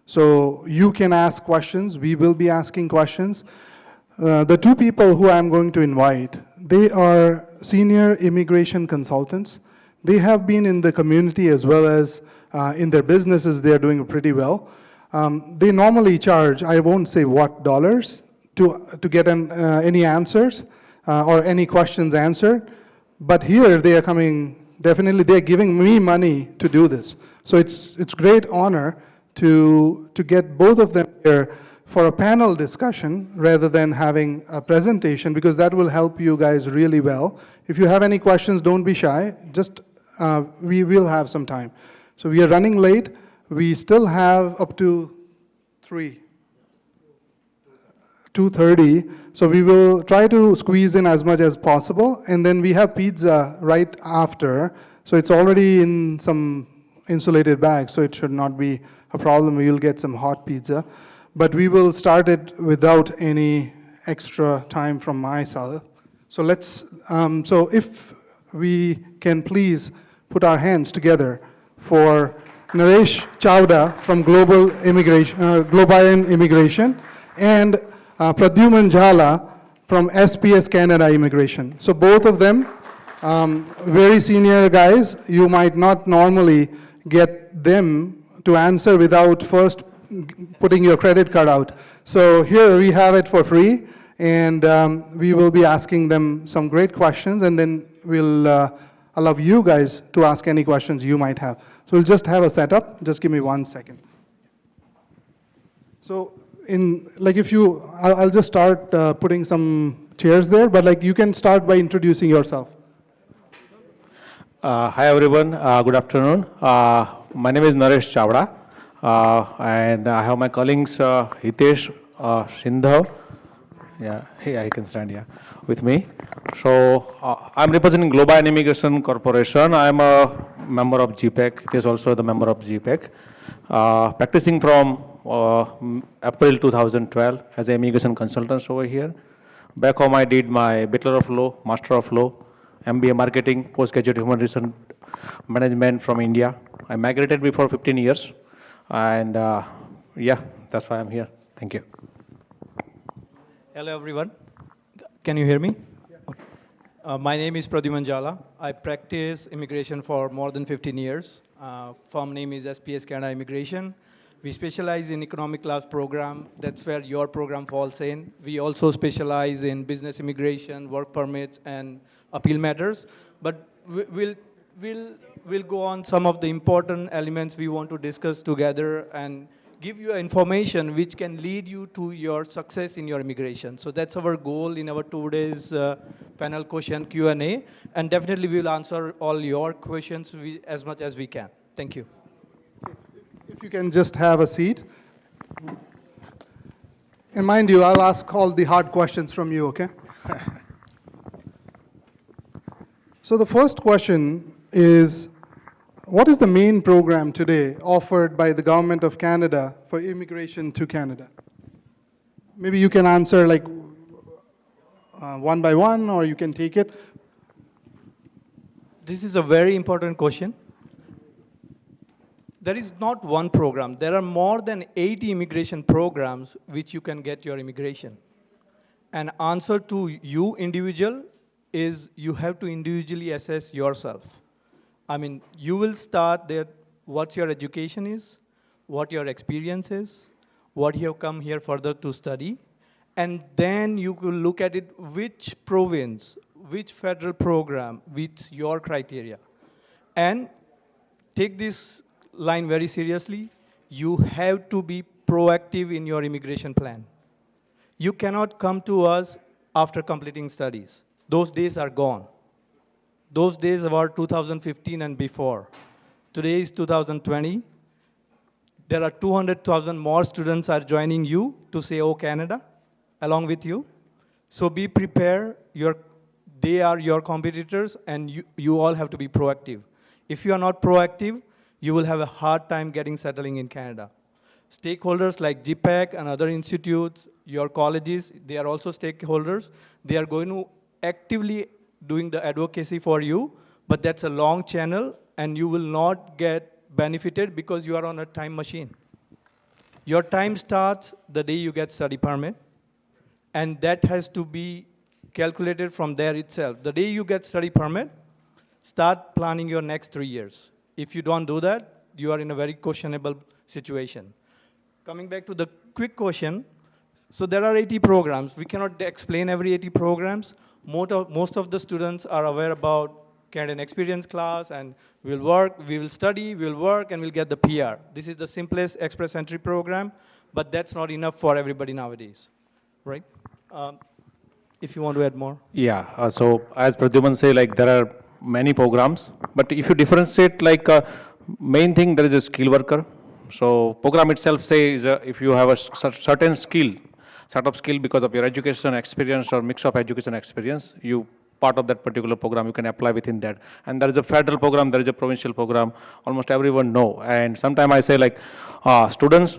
So you can ask questions. We will be asking questions. The two people who I'm going to invite, they are senior immigration consultants. They have been in the community as well as in their businesses. They are doing pretty well. They normally charge, I won't say what dollars, to get any answers or any questions answered. But here they are coming, definitely they're giving me money to do this. So it's great honor to get both of them here for a panel discussion rather than having a presentation, because that will help you guys really well. If you have any questions, don't be shy. Just, we will have some time. So we are running late. We still have up to 2:30. So we will try to squeeze in as much as possible. And then we have pizza right after. So it's already in some insulated bags, so it should not be a problem. We will get some hot pizza. But we will start it without any extra time from my side. So let's, so if we can please put our hands together for Naresh Chawda from Global Immigration and Pradyuman Jhala from SPS Canada Immigration. So both of them, very senior guys. You might not normally get them to answer without first putting your credit card out. So here we have it for free, and we will be asking them some great questions, and then we'll allow you guys to ask any questions you might have. So we'll just have a setup. Just give me 1 second. So I'll just start putting some chairs there, but like you can start by introducing yourself. Hi everyone, good afternoon. My name is Naresh Chawda, and I have my colleagues Hitesh, Sindhav, I can stand here with me. So I'm representing Global Immigration Corporation. I'm a member of GPAC. Hitesh is also the member of GPAC. Practicing from April 2012 as an immigration consultant over here. Back home I did my Bachelor of Law, Master of Law, MBA Marketing, Postgraduate Human Resource Management from India. I migrated before 15 years, and that's why I'm here. Thank you. Hello everyone. Can you hear me? Yeah. Okay. My name is Pradyuman Jhala. I practice immigration for more than 15 years. Firm name is SPS Canada Immigration. We specialize in economic class program. That's where your program falls in. We also specialize in business immigration, work permits, and appeal matters. But we'll go on some of the important elements we want to discuss together and give you information which can lead you to your success in your immigration. So that's our goal in our 2 days panel question Q&A. And definitely we will answer all your questions as much as we can. Thank you. If you can just have a seat. And mind you, I'll ask all the hard questions from you, okay? So the first question is, what is the main program today offered by the Government of Canada for immigration to Canada? Maybe you can answer like one by one, or you can take it. This is a very important question. There is not one program. There are more than 80 immigration programs which you can get your immigration. And answer to you individual is you have to individually assess yourself. I mean, you will start there, what your education is, what your experience is, what you have come here further to study, and then you will look at it, which province, which federal program, which your criteria. And take this line very seriously. You have to be proactive in your immigration plan. You cannot come to us after completing studies. Those days are gone. Those days were 2015 and before. Today is 2020. There are 200,000 more students are joining you to say, oh, Canada, along with you. So be prepared. They are your competitors, and you all have to be proactive. If you are not proactive, you will have a hard time settling in Canada. Stakeholders like GPAC and other institutes, your colleges, they are also stakeholders. They are going to actively doing the advocacy for you, but that's a long channel, and you will not get benefited because you are on a time machine. Your time starts the day you get study permit, and that has to be calculated from there itself. The day you get study permit, start planning your next 3 years. If you don't do that, you are in a very questionable situation. Coming back to the quick question, so there are 80 programs. We cannot explain every 80 programs. Most of the students are aware about Canadian experience class, and we'll work, we will study, we'll work, and we'll get the PR. This is the simplest express entry program, but that's not enough for everybody nowadays, right? If you want to add more. Yeah, so as Pradyuman say, like there are many programs, but if you differentiate, like main thing, there is a skill worker. So program itself says if you have a certain skill, set of skill because of your education experience or mix of education experience, you part of that particular program, you can apply within that. And there is a federal program, there is a provincial program, almost everyone know. And sometimes I say like students,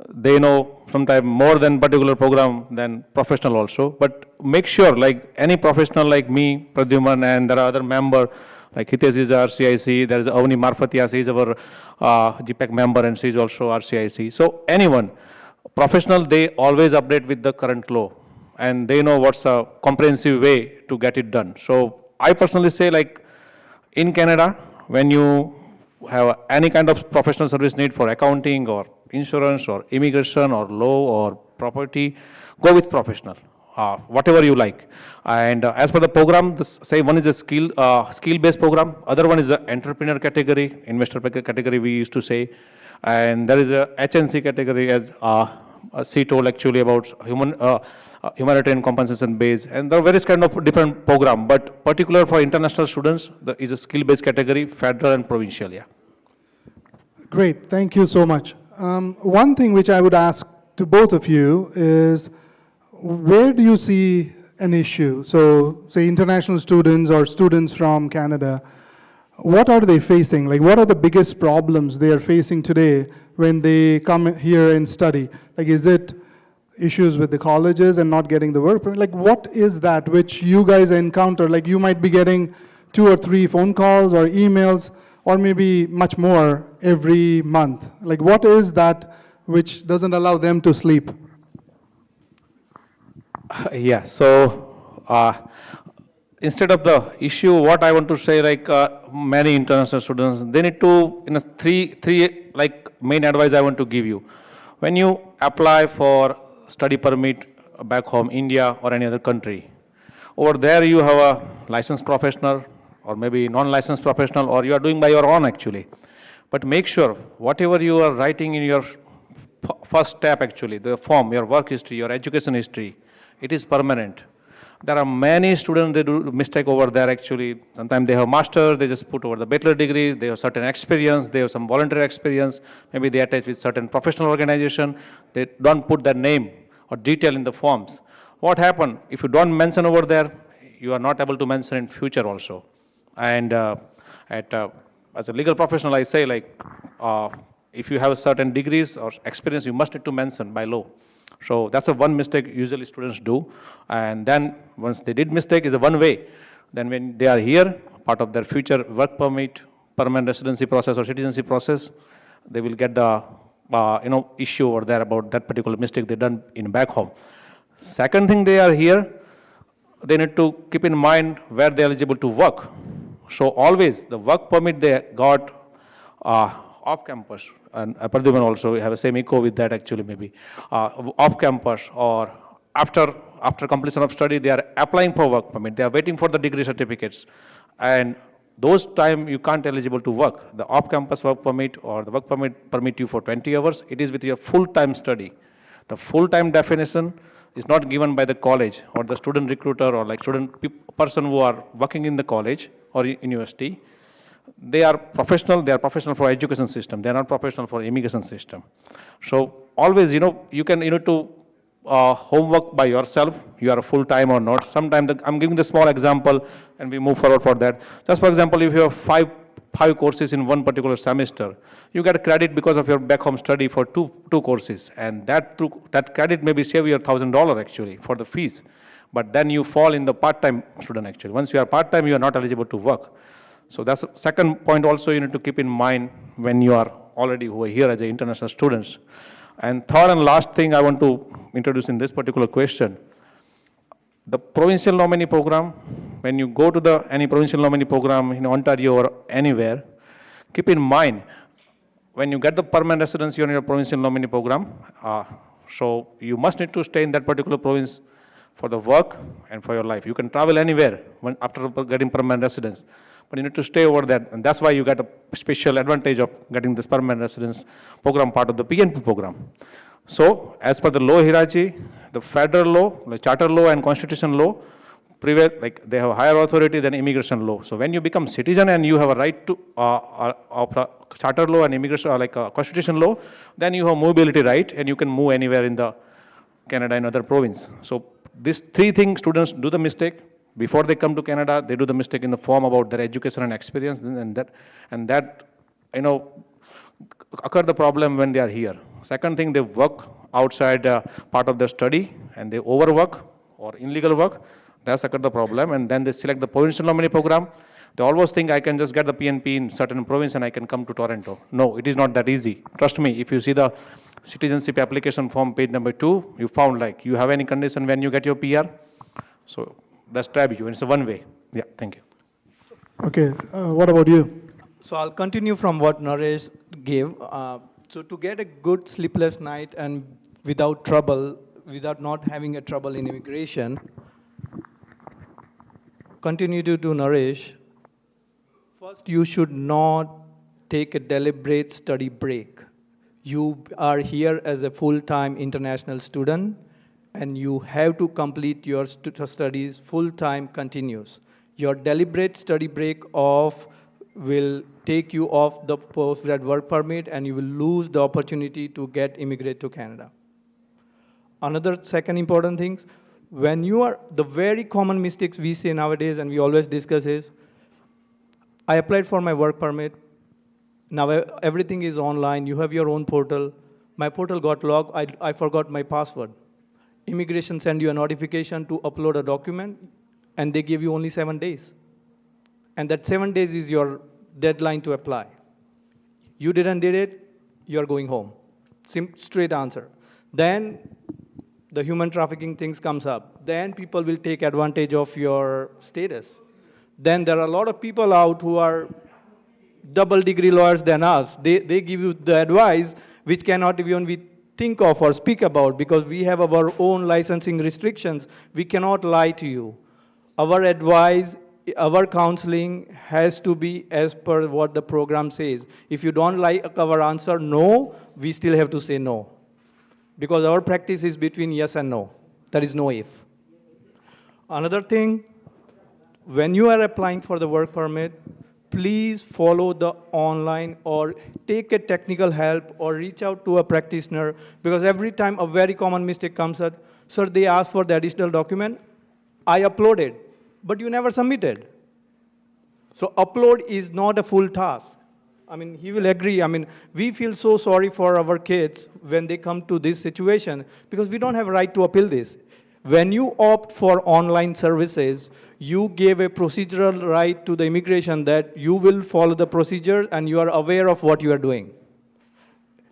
they know sometimes more than particular program than professional also. But make sure like any professional like me, Pradyuman, and there are other member, like Hitesh is RCIC, there is Avani Marfatia, she is our GPAC member and she is also RCIC. So anyone, professional, they always update with the current law and they know what's a comprehensive way to get it done. So I personally say like in Canada, when you have any kind of professional service need for accounting or insurance or immigration or law or property, go with professional, whatever you like. And as per the program, say one is a skill-based program, other one is an entrepreneur category, investor category we used to say, and there is a HNC category as she told actually about humanitarian compensation base, and there are various kind of different program, but particular for international students, there is a skill-based category, federal and provincial, yeah. Great, thank you so much. One thing which I would ask to both of you is, where do you see an issue? So, say international students or students from Canada, what are they facing? Like, what are the biggest problems they are facing today when they come here and study? Like, is it issues with the colleges and not getting the work permit? Like, what is that which you guys encounter? Like, you might be getting 2 or 3 phone calls or emails, or maybe much more every month. Like, what is that which doesn't allow them to sleep? Yeah, so instead of the issue, what I want to say, like many international students, they need to, in a three like main advice I want to give you. When you apply for study permit back home, India or any other country, over there you have a licensed professional or maybe non-licensed professional, or you are doing by your own actually. But make sure whatever you are writing in your first step actually, the form, your work history, your education history, it is permanent. There are many students, they do mistake over there actually. Sometimes they have master, they just put over the bachelor degree, they have certain experience, they have some voluntary experience, maybe they attach with certain professional organization, they don't put their name or detail in the forms. What happened? If you don't mention over there, you are not able to mention in future also. And as a legal professional, I say like, if you have certain degrees or experience, you must need to mention by law. So that's a one mistake usually students do. And then once they did mistake is a one way. Then when they are here, part of their future work permit, permanent residency process or citizenship process, they will get the issue over there about that particular mistake they done in back home. Second thing, they are here, they need to keep in mind where they are eligible to work. So always the work permit they got off campus, and Pradyuman also have a same echo with that actually maybe, off campus or after completion of study they are applying for work permit, they are waiting for the degree certificates, and those time you can't eligible to work. The off campus work permit or the work permit you for 20 hours, it is with your full-time study. The full-time definition is not given by the college or the student recruiter or like person who are working in the college or university. They are professional for education system. They are not professional for immigration system. So always, you can, do homework by yourself, you are full-time or not. Sometimes, I'm giving the small example and we move forward for that. Just for example, if you have five courses in one particular semester, you get credit because of your back home study for two courses. And that credit maybe save you $1,000 actually for the fees. But then you fall in the part-time student actually. Once you are part-time, you are not eligible to work. So that's the second point also you need to keep in mind when you are already who are here as international students. And third and last thing I want to introduce in this particular question, the provincial nominee program, when you go to any provincial nominee program in Ontario or anywhere, keep in mind, when you get the permanent residency on your provincial nominee program, so you must need to stay in that particular province for the work and for your life. You can travel anywhere after getting permanent residence, but you need to stay over there, and that's why you get a special advantage of getting this permanent residence program part of the PNP program. So, as per the law hierarchy, the federal law, the charter law and constitution law, they have higher authority than immigration law. So when you become citizen and you have a right to charter law and immigration, constitution law, then you have mobility right and you can move anywhere in the Canada and other province. So these three things students do the mistake. Before they come to Canada, they do the mistake in the form about their education and experience, and that occur the problem when they are here. Second thing, they work outside part of their study and they overwork or illegal work. That's occur the problem, and then they select the provincial nominee program. They always think I can just get the PNP in certain province and I can come to Toronto. No, it is not that easy. Trust me, if you see the citizenship application form page number 2, you found you have any condition when you get your PR. So that's trap you, and it's a one way. Yeah, thank you. Okay, what about you? So I'll continue from what Naresh gave. So to get a good sleepless night and without trouble, without not having a trouble in immigration, continue to do Naresh. First, you should not take a deliberate study break. You are here as a full-time international student, and you have to complete your studies full-time continuous. Your deliberate study break will take you off the postgrad work permit, and you will lose the opportunity to immigrate to Canada. Another second important thing, the very common mistakes we see nowadays and we always discuss is, I applied for my work permit, now everything is online, you have your own portal, my portal got logged, I forgot my password. Immigration send you a notification to upload a document, and they give you only 7 days. And that 7 days is your deadline to apply. You didn't did it, you're going home. Straight answer. Then the human trafficking things comes up. Then people will take advantage of your status. Then there are a lot of people out who are double degree lawyers than us. They give you the advice which cannot even we think of or speak about, because we have our own licensing restrictions. We cannot lie to you. Our advice, our counseling has to be as per what the program says. If you don't like our answer no, we still have to say no. Because our practice is between yes and no. There is no if. Another thing, when you are applying for the work permit, please follow the online or take a technical help or reach out to a practitioner, because every time a very common mistake comes up, sir, they ask for the additional document, I uploaded, but you never submitted. So upload is not a full task. I mean, he will agree. I mean, we feel so sorry for our kids when they come to this situation, because we don't have a right to appeal this. When you opt for online services, you gave a procedural right to the immigration that you will follow the procedure and you are aware of what you are doing.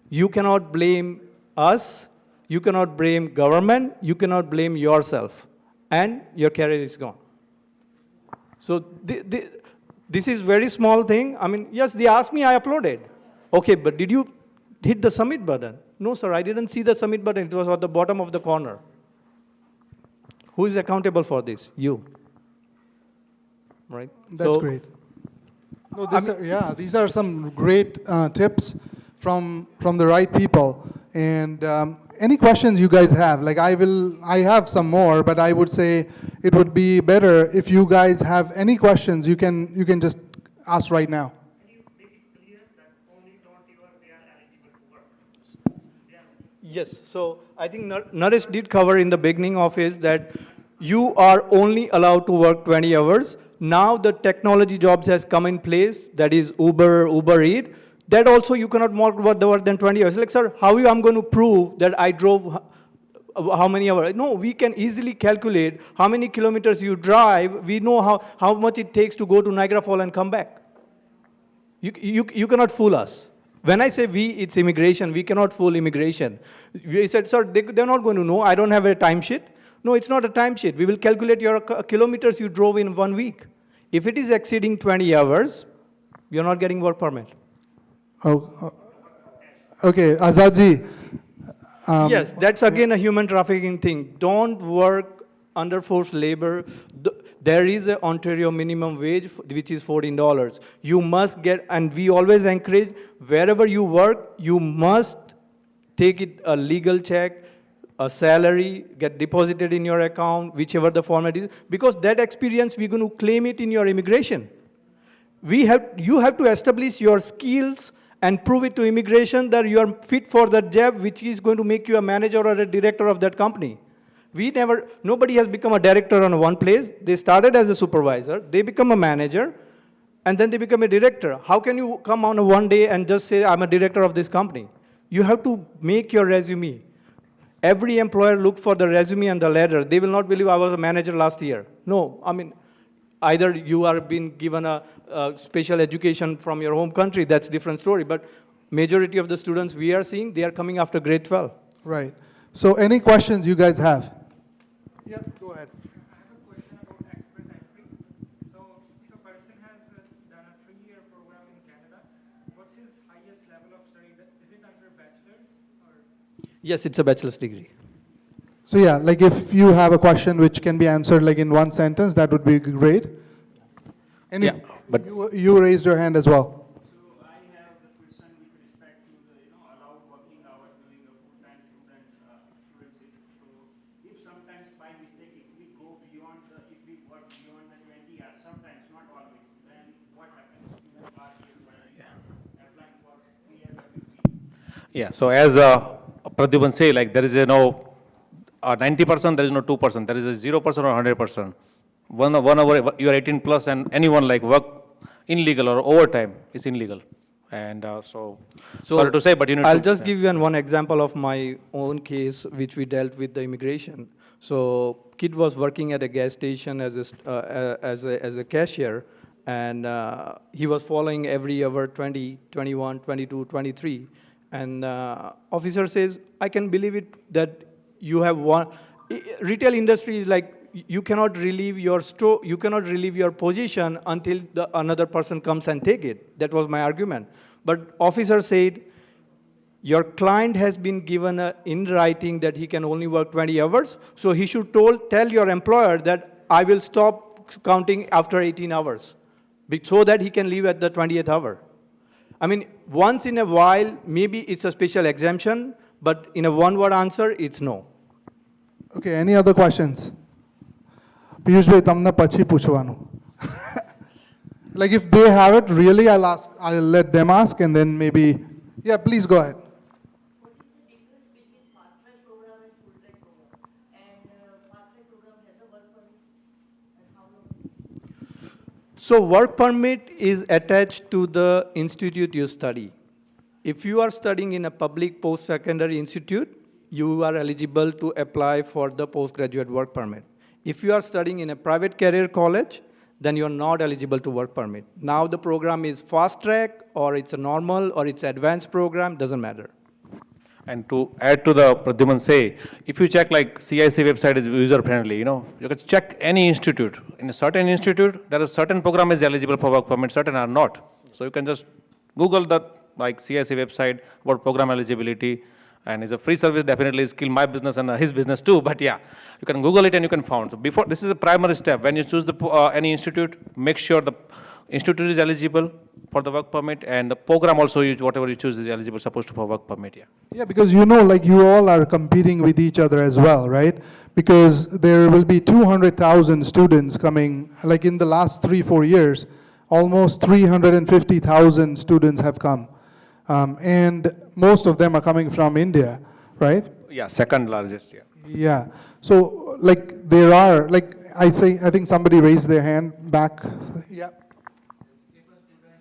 You cannot blame us, you cannot blame government, you cannot blame yourself, and your career is gone. So this is very small thing. I mean, yes, they asked me, I uploaded. Okay, but did you hit the submit button? No, sir, I didn't see the submit button. It was at the bottom of the corner. Who is accountable for this? You. Right? That's great. No, these are some great tips from the right people. And any questions you guys have, I have some more, but I would say it would be better if you guys have any questions, you can just ask right now. Can you make it clear that only don't they are eligible to work? Yes, so I think Naresh did cover in the beginning of his that you are only allowed to work 20 hours. Now the technology jobs has come in place, that is Uber Eats. That also you cannot work more than 20 hours. Like, sir, how I'm going to prove that I drove how many hours? No, we can easily calculate how many kilometers you drive. We know how much it takes to go to Niagara Falls and come back. You cannot fool us. When I say we, it's immigration. We cannot fool immigration. We said, sir, they're not going to know. I don't have a timesheet. No, it's not a timesheet. We will calculate your kilometers you drove in 1 week. If it is exceeding 20 hours, you're not getting work permit. Okay, Azadji. Yes, that's again a human trafficking thing. Don't work under forced labor. There is an Ontario minimum wage, which is $14. You must get, and we always encourage, wherever you work, you must take it a legal check, a salary, get deposited in your account, whichever the format is, because that experience, we're going to claim it in your immigration. You have to establish your skills and prove it to immigration that you are fit for that job, which is going to make you a manager or a director of that company. Nobody has become a director on one place. They started as a supervisor, they become a manager, and then they become a director. How can you come on one day and just say, I'm a director of this company? You have to make your resume. Every employer looks for the resume and the letter. They will not believe I was a manager last year. No, I mean, either you are being given a special education from your home country, that's a different story. But majority of the students we are seeing, they are coming after grade 12. Right. So any questions you guys have? Yeah, go ahead. I have a question about express entry. So if a person has done a 3-year program in Canada, what's his highest level of study? Is it under bachelor's or? Yes, it's a bachelor's degree. So yeah, like if you have a question which can be answered like in one sentence, that would be great. Yeah, but you raised your hand as well. So I have the question with respect to the allowed working hours during the full-time student. So if sometimes by mistake if we go beyond if we work beyond the 20 hours, sometimes not always, then what happens? Students are applying for 3 years WP. yeah, so as Pradyuman say, like there is no 90%, there is no 2%, there is a 0% or 100%. 1 hour, you are 18 plus, and anyone like work illegal or overtime is illegal. And so sorry to say, but you need I'll to, just give you one example of my own case, which we dealt with the immigration. So kid was working at a gas station as a cashier, and he was following every hour 20, 21, 22, 23. And officer says, I can believe it that you have one. Retail industry is like, you cannot relieve your you cannot relieve your position until another person comes and take it. That was my argument. But officer said, your client has been given in writing that he can only work 20 hours, so he should tell your employer that I will stop counting after 18 hours, so that he can leave at the 20th hour. I mean, once in a while, maybe it's a special exemption, but in a one-word answer, it's no. Okay, any other questions? Piyush bhai, tamna pachi puchwanu. Like if they have it, really, I'll let them ask, and then maybe, yeah, please go ahead. What is the difference between fast track program and full track program? And fast track program has a work permit, and how long? So work permit is attached to the institute you study. If you are studying in a public post-secondary institute, you are eligible to apply for the postgraduate work permit. If you are studying in a private career college, then you're not eligible to work permit. Now the program is fast track, or it's a normal, or it's advanced program, doesn't matter. and to add to the Pradyuman say, if you check like CIC website is user friendly, you can check any institute. In a certain institute, there is certain program is eligible for work permit, certain are not. So you can just Google the like CIC website about program eligibility, and it's a free service, definitely skill my business and his business too, but yeah, you can Google it and you can find. So before, this is a primary step. When you choose the any institute, make sure the institute is eligible for the work permit, and the program also, whatever you choose is eligible, supposed to for work permit, yeah. Yeah, because like you all are competing with each other as well, right? Because there will be 200,000 students coming, like in the last 3-4 years, almost 350,000 students have come. And most of them are coming from India, right? Yeah, second largest, yeah. Yeah. So, like, there are, like, I think somebody raised their hand back. Yeah. If a student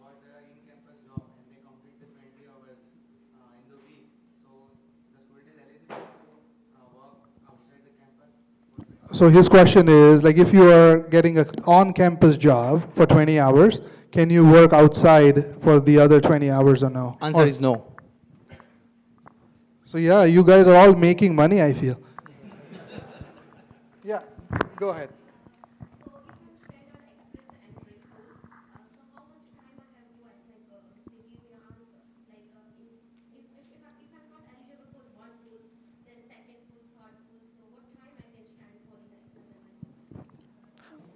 got their in-campus job and they complete the 20 hours in the week, so the student is eligible to work outside the campus? So his question is, like, if you are getting an on-campus job for 20 hours, can you work outside for the other 20 hours or no? Answer is no. So yeah, you guys are all making money, I feel. Yeah, go ahead. So if you spend on express entry school, so how much time I have to they give me an answer? Like if I'm not eligible for one pool, then second pool, third pool, so what time I can stand for in the express entry?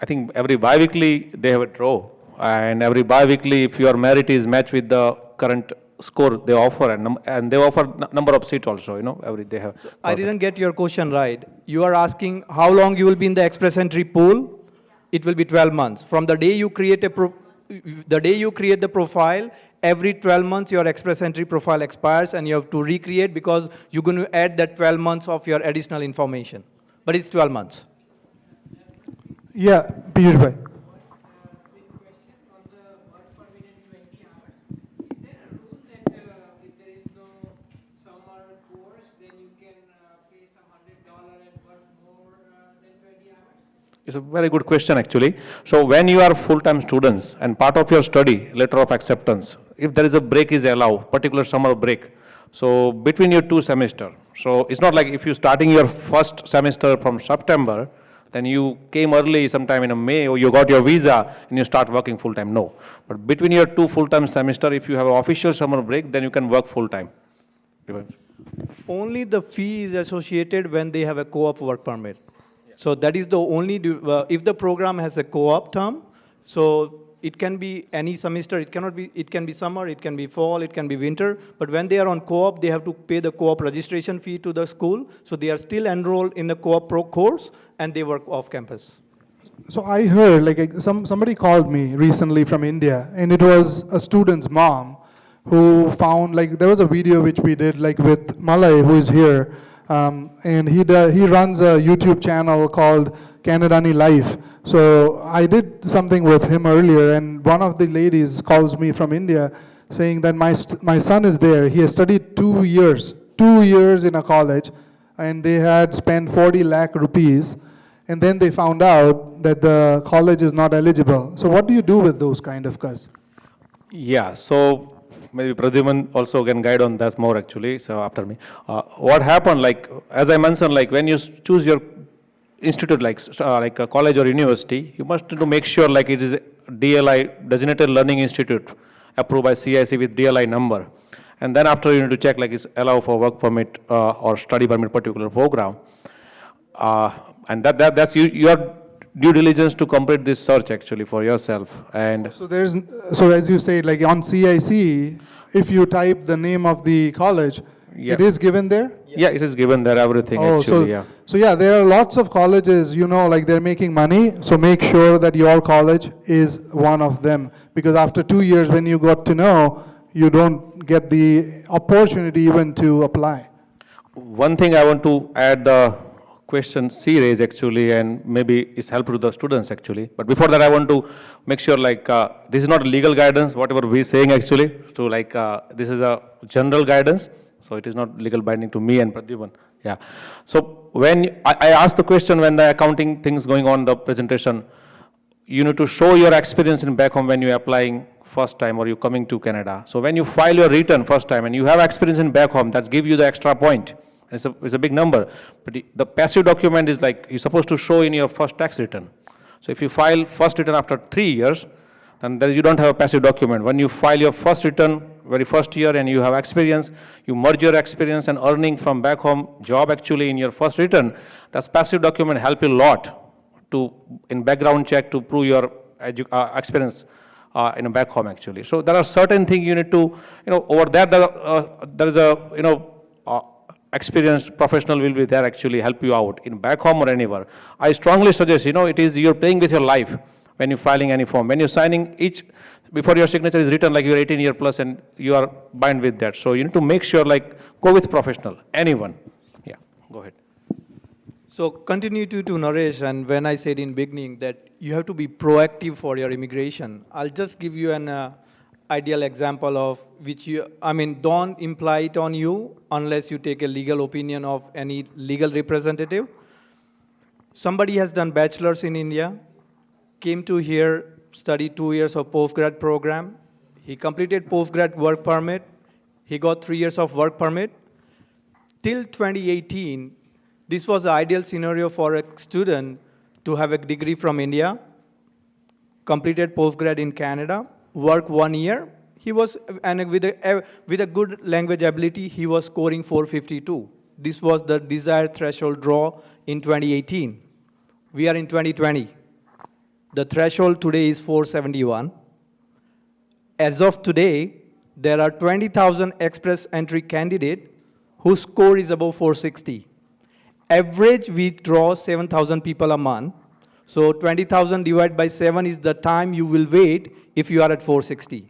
I think every bi-weekly they have a draw, and every bi-weekly if your merit is matched with the current score they offer, and they offer number of seats also, every they have. I didn't get your question right. You are asking how long you will be in the express entry pool? It will be 12 months. From the day you create the profile, every 12 months your express entry profile expires and you have to recreate because you're going to add that 12 months of your additional information. But it's 12 months. Yeah, Piyush bhai. Quick question on the work permit in 20 hours. Is there a rule that if there is no summer course, then you can pay some $100 and work more than 20 hours? It's a very good question actually. So when you are full-time students and part of your study, letter of acceptance, if there is a break is allowed, particular summer break, so between your two semester, so it's not like if you're starting your first semester from September, then you came early sometime in May or you got your visa and you start working full-time. No. But between your two full-time semester, if you have an official summer break, then you can work full-time. Only the fee is associated when they have a co-op work permit. So that is the only, if the program has a co-op term, so it can be any semester, it can be summer, it can be fall, it can be winter, but when they are on co-op, they have to pay the co-op registration fee to the school, so they are still enrolled in the co-op course, and they work off campus. So I heard, like, somebody called me recently from India, and it was a student's mom who found, like, there was a video which we did, like, with Malay, who is here, and he runs a YouTube channel called Canadani Life. So I did something with him earlier, and one of the ladies calls me from India saying that my son is there. He has studied 2 years in a college, and they had spent 40 lakh rupees, and then they found out that the college is not eligible. So what do you do with those kind of cars? Yeah, so maybe Pradyuman also can guide on that more actually, so after me. What happened, like, as I mentioned, like when you choose your institute like a college or university, you must to make sure like it is a DLI, Designated Learning Institute, approved by CIC with DLI number. And then after you need to check like it's allowed for work permit or study permit particular program. And that's your due diligence to complete this search actually for yourself. And So as you say, like on CIC, if you type the name of the college, Yeah. it is given there? yeah, it is given there everything actually, yeah. So yeah, there are lots of colleges, like they're making money, so make sure that your college is one of them. Because after 2 years, when you got to know, you don't get the opportunity even to apply. One thing I want to add the question C raised actually, and maybe it's helpful to the students actually. But before that, I want to make sure like this is not legal guidance, whatever we're saying actually. So like this is a general guidance, so it is not legal binding to me and Pradyuman. Yeah. So when I asked the question when the accounting things going on the presentation, you need to show your experience in back home when you're applying first time or you're coming to Canada. So when you file your return first time and you have experience in back home, that gives you the extra point. It's a big number. But the passive document is like you're supposed to show in your first tax return. So if you file first return after 3 years, then you don't have a passive document. When you file your first return, very first year, and you have experience, you merge your experience and earning from back home job actually in your first return, that's passive document help you a lot to, in background check to prove your experience in a back home actually. So there are certain things you need to, over there, there is a, experienced professional will be there actually help you out in back home or anywhere. I strongly suggest, it is you're playing with your life when you're filing any form. When you're signing before your signature is written like you're 18 year plus and you are bound with that. So you need to make sure like go with professional, anyone. Yeah, go ahead. So continue to Naresh, and when I said in beginning that you have to be proactive for your immigration, I'll just give you an ideal example of which don't imply it on you unless you take a legal opinion of any legal representative. Somebody has done bachelor's in India, came to here study 2 years of postgrad program. He completed postgrad work permit. He got 3 years of work permit. Till 2018, this was the ideal scenario for a student to have a degree from India, completed postgrad in Canada, work 1 year. He was, and with a good language ability, he was scoring 452. This was the desired threshold draw in 2018. We are in 2020. The threshold today is 471. As of today, there are 20,000 express entry candidates whose score is above 460. Average, we draw 7,000 people a month. So 20,000 divided by 7 is the time you will wait if you are at 460.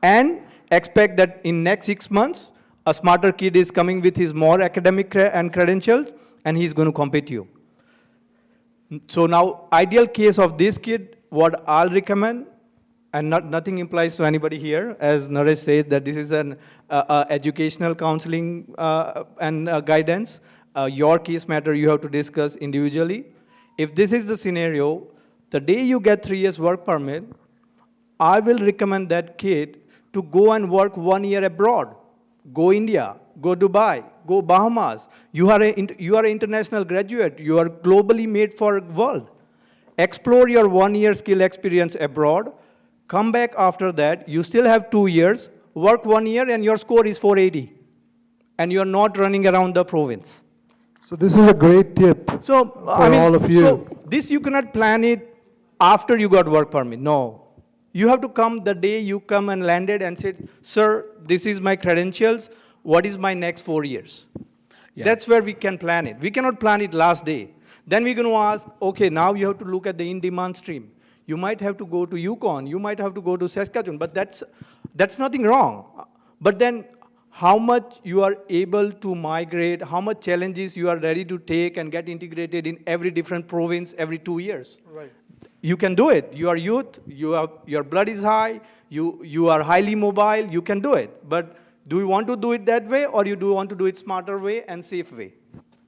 And expect that in next 6 months, a smarter kid is coming with his more academic and credentials, and he's going to compete you. So now, ideal case of this kid, what I'll recommend, and nothing implies to anybody here, as Naresh said, that this is an educational counseling and guidance. Your case matter you have to discuss individually. If this is the scenario, the day you get 3 years work permit, I will recommend that kid to go and work 1 year abroad. Go India, go Dubai, go Bahamas. You are an international graduate. You are globally made for world. Explore your 1 year skill experience abroad. Come back after that. You still have 2 years. Work 1 year and your score is 480. And you're not running around the province. So this is a great tip for all of you. So this you cannot plan it after you got work permit. No. You have to come the day you come and landed and said, sir, this is my credentials. What is my next 4 years? Yeah. That's where we can plan it. We cannot plan it last day. Then we're going to ask, okay, now you have to look at the in-demand stream. You might have to go to Yukon. You might have to go to Saskatchewan. But that's nothing wrong. But then how much you are able to migrate, how much challenges you are ready to take and get integrated in every different province every 2 years. Right. You can do it. You are youth, your blood is high, you are highly mobile, you can do it. But do you want to do it that way, or you do want to do it smarter way and safe way?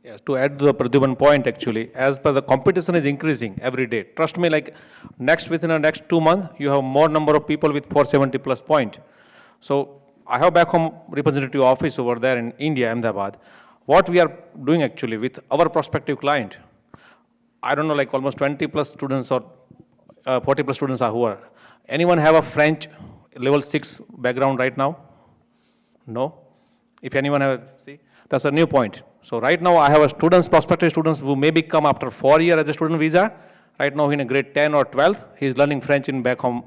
Yes, to add to the Pradyuman point actually, as per the competition is increasing every day. Trust me, like within the next 2 months, you have more number of people with 470 plus point. So I have back home representative office over there in India, Ahmedabad. What we are doing actually with our prospective client, I don't know, like almost 20 plus students or 40 plus students are who are. Anyone have a French level 6 background right now? No? If anyone have, see, that's a new point. So right now I have a students, prospective students who maybe come after 4 years as a student visa. Right now in a grade 10 or 12, he's learning French in back home.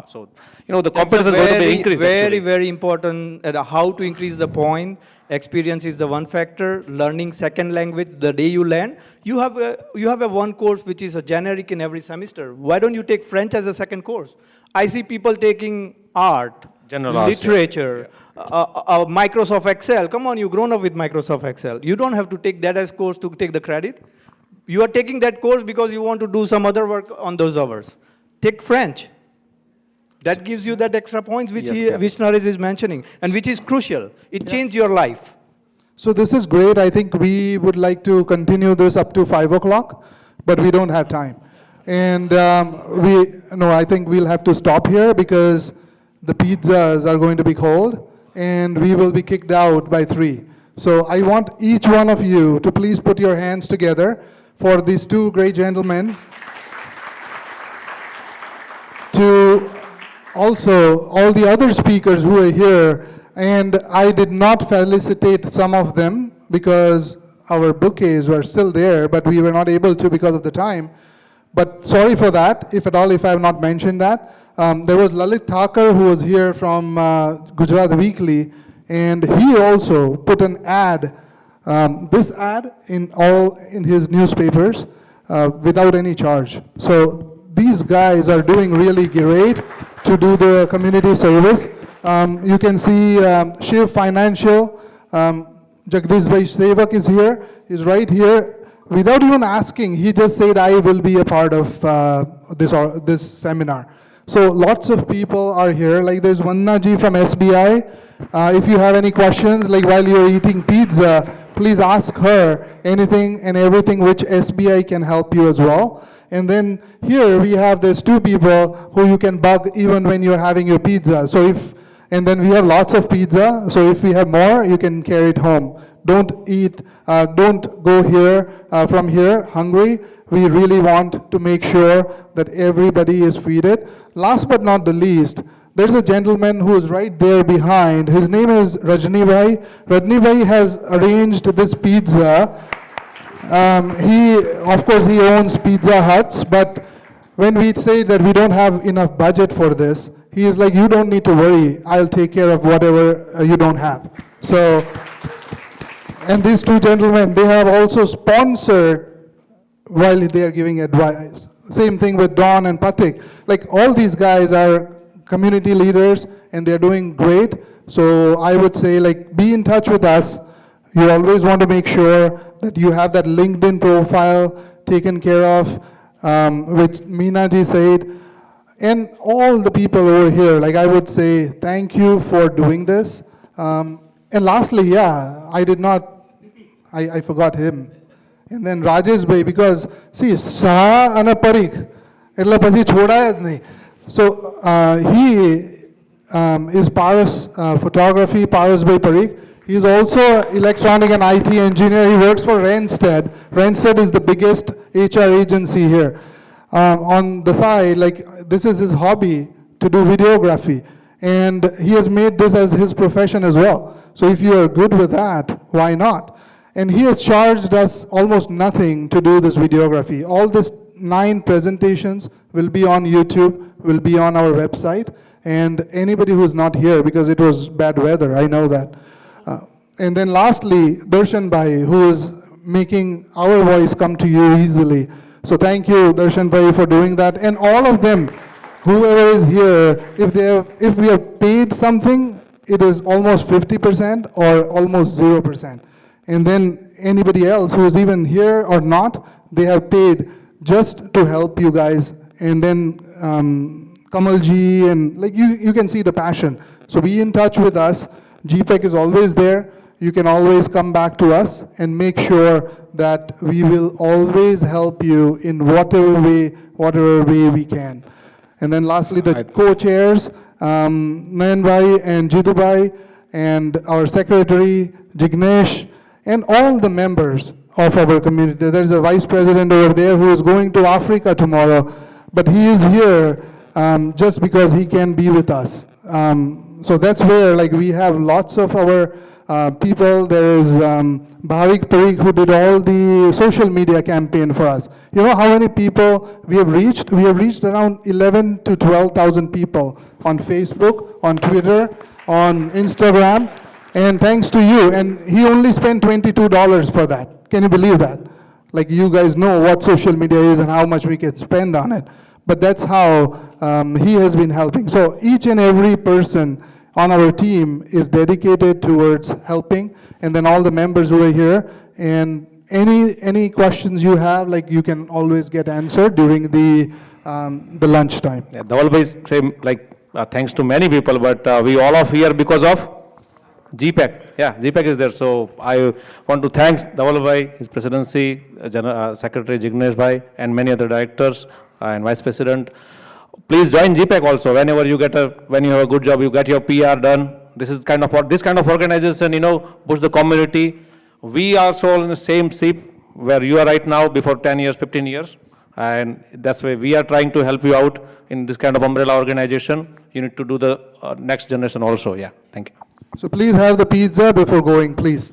So, you know, the competition is going to be increased. Very important how to increase the point. Experience is the one factor. Learning second language, the day you learn. You have a one course which is a generic in every semester. Why don't you take French as a second course? I see people taking art, general arts, literature, Microsoft Excel. Come on, you've grown up with Microsoft Excel. You don't have to take that as course to take the credit. You are taking that course because you want to do some other work on those hours. Take French. That gives you that extra points which Naresh is mentioning, and which is crucial. It changed your life. So this is great. I think we would like to continue this up to 5 o'clock, but we don't have time. And I think we'll have to stop here because the pizzas are going to be cold, and we will be kicked out by 3. So I want each one of you to please put your hands together for these two great gentlemen. To also all the other speakers who are here, and I did not felicitate some of them because our bouquets were still there, but we were not able to because of the time. But sorry for that, if at all, if I have not mentioned that. There was Lalit Thakur who was here from Gujarat Weekly, and he also put an ad, this ad in his newspapers without any charge. So these guys are doing really great to do the community service. You can see Shiv Financial, Jagdish Bhai Sevak is here, he's right here. Without even asking, he just said, I will be a part of this seminar. So lots of people are here. Like there's Vanna ji from SBI. If you have any questions, like while you're eating pizza, please ask her anything and everything which SBI can help you as well. And then here we have these two people who you can bug even when you're having your pizza. And then we have lots of pizza, so if we have more, you can carry it home. Don't go from here hungry. We really want to make sure that everybody is fed. Last but not the least, there's a gentleman who is right there behind. His name is Rajni Bhai. Rajni Bhai has arranged this pizza. Of course, he owns Pizza Huts, but when we say that we don't have enough budget for this, he is like, you don't need to worry, I'll take care of whatever you don't have. So, and these two gentlemen, they have also sponsored while they are giving advice. Same thing with Don and Patik. Like all these guys are community leaders and they're doing great. So I would say like be in touch with us. You always want to make sure that you have that LinkedIn profile taken care of, which Meena ji said. And all the people over here, like I would say, thank you for doing this. And lastly, I forgot him. And then Rajesh Bhai, because see, Sa ana Parik, etla pachi choda nahi. So he is Paras Photography, Paras Bhai Parik. He is also electronic and IT engineer. He works for Randstad. Randstad is the biggest HR agency here. On the side, like this is his hobby to do videography. And he has made this as his profession as well. So if you are good with that, why not? And he has charged us almost nothing to do this videography. All these 9 presentations will be on YouTube, will be on our website. And anybody who's not here, because it was bad weather, I know that. And then lastly, Darshan Bhai, who is making our voice come to you easily. So thank you, Darshan Bhai, for doing that. And all of them, whoever is here, if we have paid something, it is almost 50% or almost 0%. And then anybody else who is even here or not, they have paid just to help you guys. And then Kamalji, and like you can see the passion. So be in touch with us. GPAC is always there. You can always come back to us and make sure that we will always help you in whatever way we can. And then lastly, the co-chairs, Nayan Bhai and Jitu Bhai, and our secretary, Jignesh, and all the members of our community. There's a vice president over there who is going to Africa tomorrow, but he is here just because he can be with us. So that's where like we have lots of our people. There is Bhavik Parikh who did all the social media campaign for us. You know how many people we have reached? We have reached around 11 to 12,000 people on Facebook, on Twitter, on Instagram, and thanks to you. And he only spent $22 for that. Can you believe that? Like you guys know what social media is and how much we can spend on it. But that's how he has been helping. So each and every person on our team is dedicated towards helping, and then all the members who are here. And any questions you have, like you can always get answered during the lunchtime. Yeah, the always say like thanks to many people, but we all are here because of GPAC. Yeah, GPAC is there. So I want to thank Dhaval Bhai, his presidency, Secretary Jignesh Bhai, and many other directors and vice president. Please join GPAC also. Whenever you when you have a good job, you get your PR done. This is kind of organization, push the community. We are all in the same ship where you are right now before 10 years, 15 years. And that's why we are trying to help you out in this kind of umbrella organization. You need to do the next generation also. Yeah, thank you. So please have the pizza before going, please.